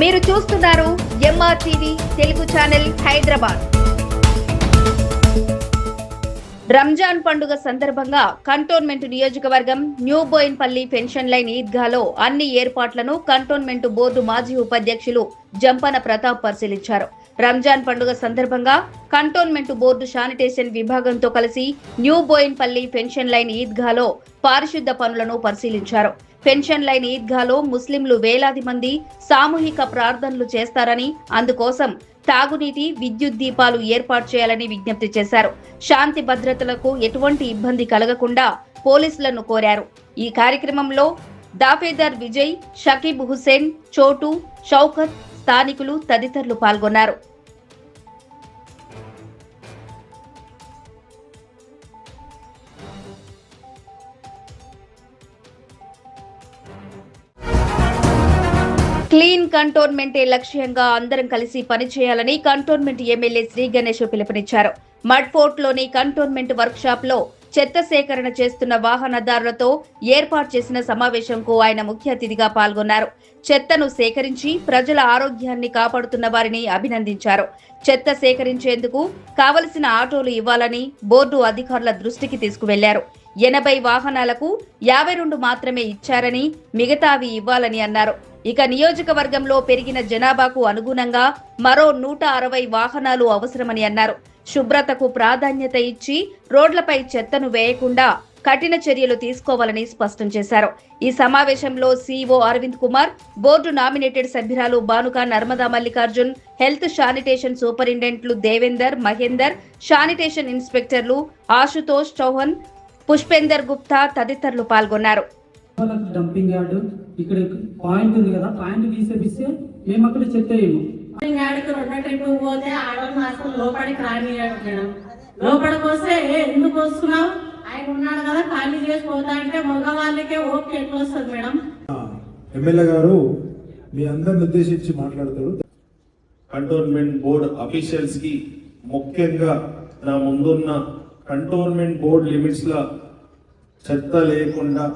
మీరు చూస్తున్నారు ఎంఆర్టీవీ తెలుగు ఛానల్ హైదరాబాద్. రంజాన్ పండుగ సందర్భంగా కంటోన్మెంట్ నియోజకవర్గం న్యూ బోయిన్పల్లి పెన్షన్ లైన్ ఈద్గాలో అన్ని ఏర్పాట్లను కంటోన్మెంట్ బోర్డు మాజీ ఉపాధ్యక్షులు జంపన ప్రతాప్ పరిశీలించారు. రంజాన్ పండుగ సందర్భంగా కంటోన్మెంట్ బోర్డు శానిటేషన్ విభాగంతో కలిసి న్యూ బోయిన్పల్లి పెన్షన్ లైన్ ఈద్గాలో పారిశుద్ధ పనులను పరిశీలించారు. పెన్షన్ లైన్ ఈద్గాలో ముస్లింలు వేలాది మంది సామూహిక ప్రార్థనలు చేస్తారని, అందుకోసం తాగునీటి, విద్యుత్ దీపాలు ఏర్పాటు చేయాలని విజ్ఞప్తి చేశారు. శాంతి భద్రతలకు ఎటువంటి ఇబ్బంది కలగకుండా పోలీసులను కోరారు. ఈ కార్యక్రమంలో దాఫేదార్ విజయ్, షకీబ్ హుసేన్, చోటు, షౌకత్, స్థానికులు తదితరులు పాల్గొన్నారు. క్లీన్ కంటోన్మెంటే లక్ష్యంగా అందరం కలిసి పనిచేయాలని కంటోన్మెంట్ ఎమ్మెల్యే శ్రీ గణేష్ పిలుపునిచ్చారు. మడ్ఫోర్ట్ లోని కంటోన్మెంట్ వర్క్ షాప్ లో చెత్త సేకరణ చేస్తున్న వాహనదారులతో ఏర్పాటు చేసిన సమావేశంకు ఆయన ముఖ్య అతిథిగా పాల్గొన్నారు. చెత్తను సేకరించి ప్రజల ఆరోగ్యాన్ని కాపాడుతున్న వారిని అభినందించారు. చెత్త సేకరించేందుకు కావలసిన ఆటోలు ఇవ్వాలని బోర్డు అధికారుల దృష్టికి తీసుకువెళ్లారు. 80 వాహనాలకు 52 మాత్రమే ఇచ్చారని, మిగతావి ఇవ్వాలని అన్నారు. ఇక నియోజకవర్గంలో పెరిగిన జనాభాకు అనుగుణంగా మరో 160 వాహనాలు అవసరమని అన్నారు. శుభ్రతకు ప్రాధాన్యత ఇచ్చి రోడ్లపై చెత్తను వేయకుండా కఠిన చర్యలు తీసుకోవాలని స్పష్టం చేశారు. ఈ సమావేశంలో CEO Arvind Kumar, board nominated సభ్యురాలు బానుక నర్మదా మల్లికార్జున్, హెల్త్ శానిటేషన్ సూపరింటెండెంట్లు దేవేందర్, మహేందర్, శానిటేషన్ ఇన్స్పెక్టర్లు ఆశుతోష్ చౌహాన్, పుష్పేందర్ గుప్తా తదితరులు పాల్గొన్నారు. డంపింగ్ యార్డ్ ఇక్కడ పాయింట్ ఉంది కదా, పాయింట్ తీసేపిస్తే మేము అక్కడ చెత్త వేయము. యార్డ్కి 2 ట్రిప్పులు పోతే ఆడవాళ్ళు అసలు లోపలికి రానియాడు మేడం. లోపలికి వస్తే ఎందుకు వస్తున్నావు, ఆయన ఉన్నాడు కదా ఖాళీ చేసి పోతా అంటే మగవాళ్ళకే ఓకే ఎట్లా వస్తుంది మేడం? ఎమ్మెల్యే గారు మీ అందరిని ఉద్దేశించి మాట్లాడతారు. కంటోన్మెంట్ బోర్డ్ అఫీషియల్స్ కి ముఖ్యంగా నా ముందున్న కంటోన్మెంట్ బోర్డ్ లిమిట్స్ లా చెత్త లేకుండా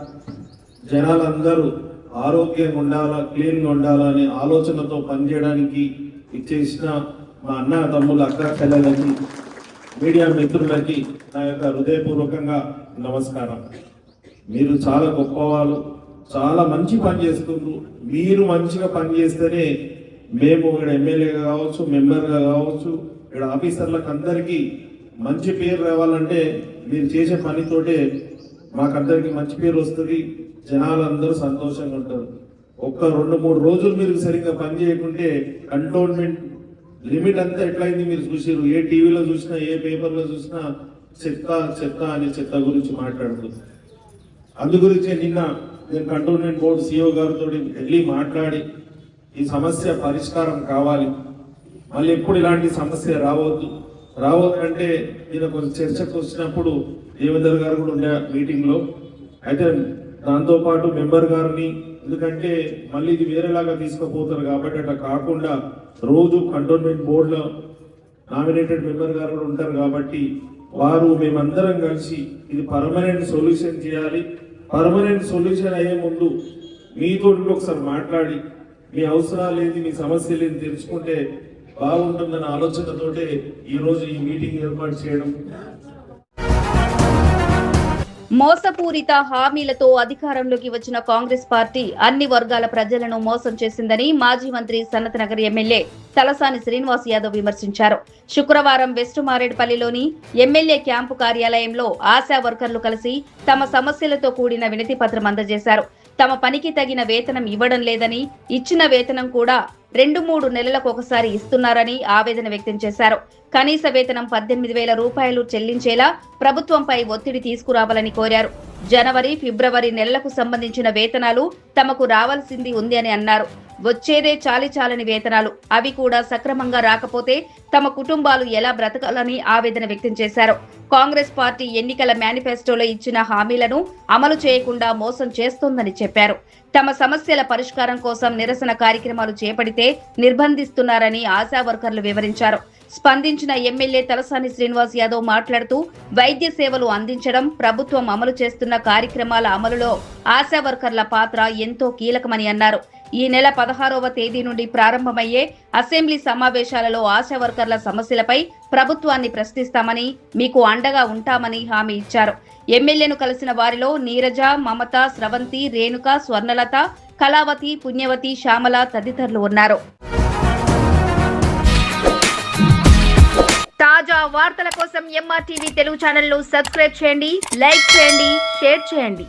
జనాలందరూ ఆరోగ్యంగా ఉండాలా, క్లీన్గా ఉండాలా అనే ఆలోచనతో పనిచేయడానికి ఇచ్చేసిన మా అన్న తమ్ముళ్ళ, అక్క చెల్లెలకి, మీడియా మిత్రులకి నా యొక్క హృదయపూర్వకంగా నమస్కారం. మీరు చాలా గొప్పవాళ్ళు, చాలా మంచి పని చేస్తున్నారు. మీరు మంచిగా పని చేస్తేనే మేము ఇక్కడ ఎమ్మెల్యేగా కావచ్చు, మెంబర్గా కావచ్చు, ఇక్కడ ఆఫీసర్లకు అందరికీ మంచి పేరు రావాలంటే మీరు చేసే పనితోటే మాకందరికి మంచి పేరు వస్తుంది. జనాలందరూ సంతోషంగా ఉంటారు. ఒక్క 2-3 రోజులు మీరు సరిగ్గా పని చేయకుంటే కంటోన్మెంట్ లిమిట్ అంతా ఎట్లయింది మీరు చూసారు. ఏ టీవీలో చూసినా, ఏ పేపర్లో చూసినా చెత్త చెత్త అనే చెత్త గురించి మాట్లాడుతుంది. అందు గురించే నిన్న నేను కంటోన్మెంట్ బోర్డు సిఇఓ గారితో వెళ్ళి మాట్లాడి ఈ సమస్య పరిష్కారం కావాలి, మళ్ళీ ఎప్పుడు ఇలాంటి సమస్య రావద్దంటే నేను కొంచెం చర్చకు వచ్చినప్పుడు దేవేందర్ గారు కూడా ఉండే మీటింగ్లో. అయితే దాంతోపాటు మెంబర్ గారిని, ఎందుకంటే మళ్ళీ ఇది వేరేలాగా తీసుకుపోతారు కాబట్టి అట్లా కాకుండా రోజు కంటోన్మెంట్ బోర్డులో నామినేటెడ్ మెంబర్ గారు కూడా ఉంటారు కాబట్టి వారు మేమందరం కలిసి ఇది పర్మనెంట్ సొల్యూషన్ చేయాలి. పర్మనెంట్ సొల్యూషన్ అయ్యే ముందు మీతో ఒకసారి మాట్లాడి మీ అవసరాలు ఏంది, మీ సమస్యలు ఏంది తెలుసుకుంటే బాగుంటుందన్న ఆలోచనతోటే ఈరోజు ఈ మీటింగ్ ఏర్పాటు చేయడం. మోసపూరిత హామీలతో అధికారంలోకి వచ్చిన కాంగ్రెస్ పార్టీ అన్ని వర్గాల ప్రజలను మోసం చేసిందని మాజీ మంత్రి సనత్ నగర్ ఎమ్మెల్యే తలసాని శ్రీనివాస్ యాదవ్ విమర్శించారు. శుక్రవారం వెస్ట్ మారేడుపల్లిలోని ఎమ్మెల్యే క్యాంపు కార్యాలయంలో ఆశా వర్కర్లు కలిసి తమ సమస్యలతో కూడిన వినతి పత్రం అందజేశారు. తమ పనికి తగిన వేతనం ఇవ్వడం లేదని, ఇచ్చిన వేతనం కూడా 2-3 నెలలకు ఒకసారి ఇస్తున్నారని ఆవేదన వ్యక్తం చేశారు. కనీస వేతనం 18,000 రూపాయలు చెల్లించేలా ప్రభుత్వంపై ఒత్తిడి తీసుకురావాలని కోరారు. జనవరి, ఫిబ్రవరి నెలలకు సంబంధించిన వేతనాలు తమకు రావాల్సింది ఉంది అని అన్నారు. వచ్చేదే చాలని వేతనాలు, అవి కూడా సక్రమంగా రాకపోతే తమ కుటుంబాలు ఎలా బ్రతకాలని ఆవేదన వ్యక్తం చేశారు. కాంగ్రెస్ పార్టీ ఎన్నికల మేనిఫెస్టోలో ఇచ్చిన హామీలను అమలు చేయకుండా మోసం చేస్తోందని చెప్పారు. తమ సమస్యల పరిష్కారం కోసం నిరసన కార్యక్రమాలు చేపడితే నిర్బంధిస్తున్నారని ఆశా వర్కర్లు వివరించారు. స్పందించిన ఎమ్మెల్యే తలసాని శ్రీనివాస్ యాదవ్ మాట్లాడుతూ వైద్య సేవలు అందించడం, ప్రభుత్వం అమలు చేస్తున్న కార్యక్రమాల అమలులో ఆశా వర్కర్ల పాత్ర ఎంతో కీలకమని అన్నారు. ఈ నెల 16వ తేదీ నుండి ప్రారంభమయ్యే అసెంబ్లీ సమావేశాలలో ఆశా వర్కర్ల సమస్యలపై ప్రభుత్వాన్ని ప్రశ్నిస్తామని, మీకు అండగా ఉంటామని హామీ ఇచ్చారు. ఎమ్మెల్యేను కలిసిన వారిలో నీరజ, మమత, స్రవంతి, రేణుక, స్వర్ణలత, కళావతి, పుణ్యవతి, శ్యామల తదితరులు ఉన్నారు. తాజా వార్తల కోసం MRTV తెలుగు ఛానల్ ను సబ్స్క్రైబ్ చేయండి, లైక్ చేయండి, షేర్ చేయండి.